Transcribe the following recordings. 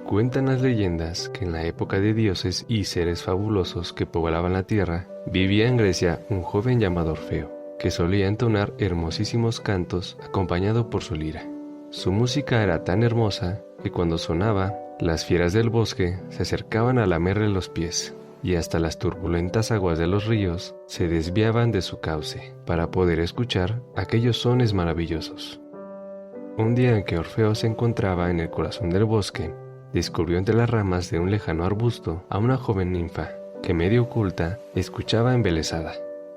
Cuentan las leyendas que en la época de dioses y seres fabulosos que poblaban la tierra, vivía en Grecia un joven llamado Orfeo, que solía entonar hermosísimos cantos acompañado por su lira. Su música era tan hermosa que cuando sonaba, las fieras del bosque se acercaban a lamerle los pies, y hasta las turbulentas aguas de los ríos se desviaban de su cauce para poder escuchar aquellos sones maravillosos. Un día en que Orfeo se encontraba en el corazón del bosque, descubrió entre las ramas de un lejano arbusto a una joven ninfa que, medio oculta, escuchaba embelesada.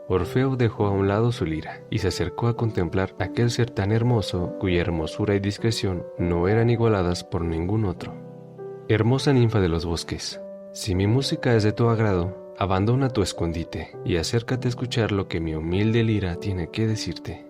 Orfeo dejó a un lado su lira y se acercó a contemplar aquel ser tan hermoso cuya hermosura y discreción no eran igualadas por ningún otro. Hermosa ninfa de los bosques, si mi música es de tu agrado, abandona tu escondite y acércate a escuchar lo que mi humilde lira tiene que decirte.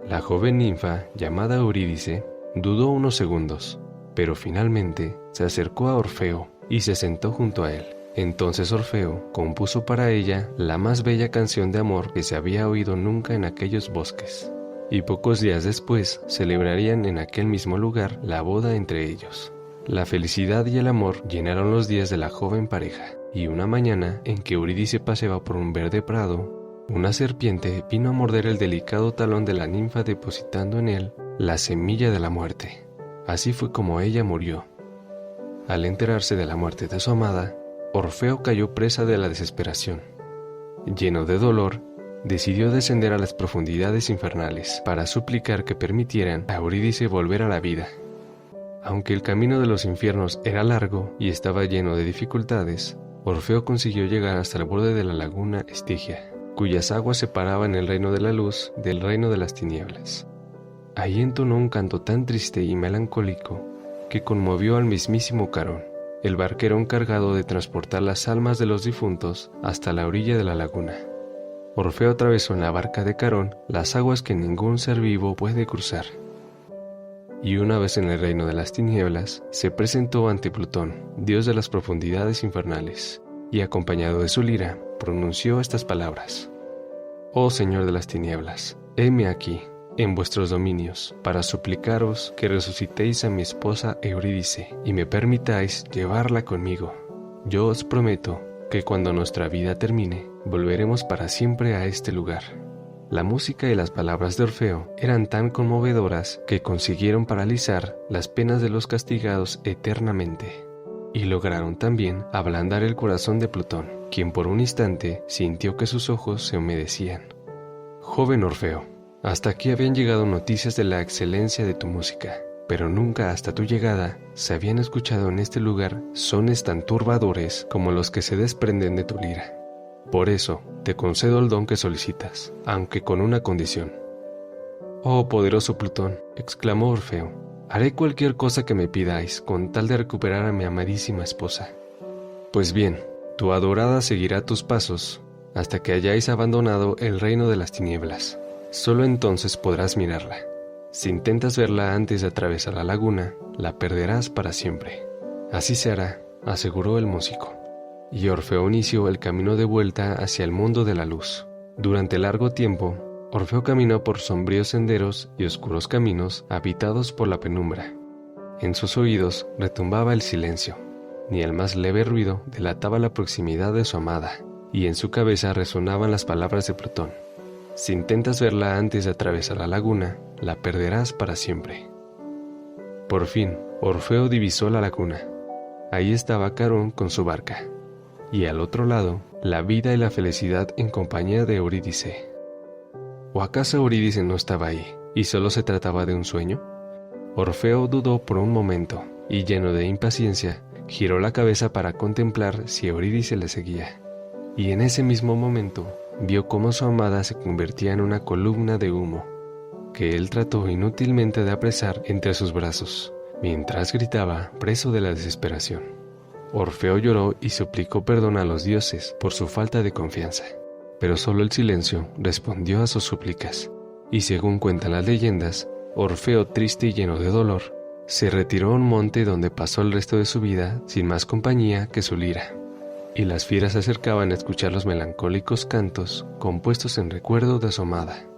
La joven ninfa, llamada Eurídice, dudó unos segundos, pero finalmente se acercó a Orfeo y se sentó junto a él. Entonces Orfeo compuso para ella la más bella canción de amor que se había oído nunca en aquellos bosques, y pocos días después celebrarían en aquel mismo lugar la boda entre ellos. La felicidad y el amor llenaron los días de la joven pareja, y una mañana en que Eurídice paseaba por un verde prado, una serpiente vino a morder el delicado talón de la ninfa, depositando en él la semilla de la muerte. Así fue como ella murió. Al enterarse de la muerte de su amada, Orfeo cayó presa de la desesperación. Lleno de dolor, decidió descender a las profundidades infernales para suplicar que permitieran a Eurídice volver a la vida. Aunque el camino de los infiernos era largo y estaba lleno de dificultades, Orfeo consiguió llegar hasta el borde de la laguna Estigia, cuyas aguas separaban el reino de la luz del reino de las tinieblas. Ahí entonó un canto tan triste y melancólico que conmovió al mismísimo Carón, el barquero encargado de transportar las almas de los difuntos hasta la orilla de la laguna. Orfeo atravesó en la barca de Carón las aguas que ningún ser vivo puede cruzar. Y una vez en el reino de las tinieblas, se presentó ante Plutón, dios de las profundidades infernales, y acompañado de su lira, pronunció estas palabras: «Oh Señor de las tinieblas, heme aquí, en vuestros dominios, para suplicaros que resucitéis a mi esposa Eurídice y me permitáis llevarla conmigo. Yo os prometo que cuando nuestra vida termine, volveremos para siempre a este lugar». La música y las palabras de Orfeo eran tan conmovedoras que consiguieron paralizar las penas de los castigados eternamente, y lograron también ablandar el corazón de Plutón, quien por un instante sintió que sus ojos se humedecían. «Joven Orfeo, hasta aquí habían llegado noticias de la excelencia de tu música, pero nunca hasta tu llegada se habían escuchado en este lugar sones tan turbadores como los que se desprenden de tu lira. Por eso te concedo el don que solicitas, aunque con una condición». «Oh poderoso Plutón», exclamó Orfeo, «haré cualquier cosa que me pidáis con tal de recuperar a mi amadísima esposa». «Pues bien, tu adorada seguirá tus pasos hasta que hayáis abandonado el reino de las tinieblas. Solo entonces podrás mirarla. Si intentas verla antes de atravesar la laguna, la perderás para siempre». «Así se hará», aseguró el músico. Y Orfeo inició el camino de vuelta hacia el mundo de la luz. Durante largo tiempo, Orfeo caminó por sombríos senderos y oscuros caminos habitados por la penumbra. En sus oídos retumbaba el silencio, ni el más leve ruido delataba la proximidad de su amada, y en su cabeza resonaban las palabras de Plutón: «Si intentas verla antes de atravesar la laguna, la perderás para siempre». Por fin, Orfeo divisó la laguna. Ahí estaba Carón con su barca, y al otro lado, la vida y la felicidad en compañía de Eurídice. ¿O acaso Eurídice no estaba ahí, y solo se trataba de un sueño? Orfeo dudó por un momento, y lleno de impaciencia, giró la cabeza para contemplar si Eurídice le seguía. Y en ese mismo momento, vio cómo su amada se convertía en una columna de humo, que él trató inútilmente de apresar entre sus brazos, mientras gritaba, preso de la desesperación. Orfeo lloró y suplicó perdón a los dioses por su falta de confianza, pero solo el silencio respondió a sus súplicas, y según cuentan las leyendas, Orfeo, triste y lleno de dolor, se retiró a un monte donde pasó el resto de su vida sin más compañía que su lira. y las fieras se acercaban a escuchar los melancólicos cantos compuestos en recuerdo de su amada.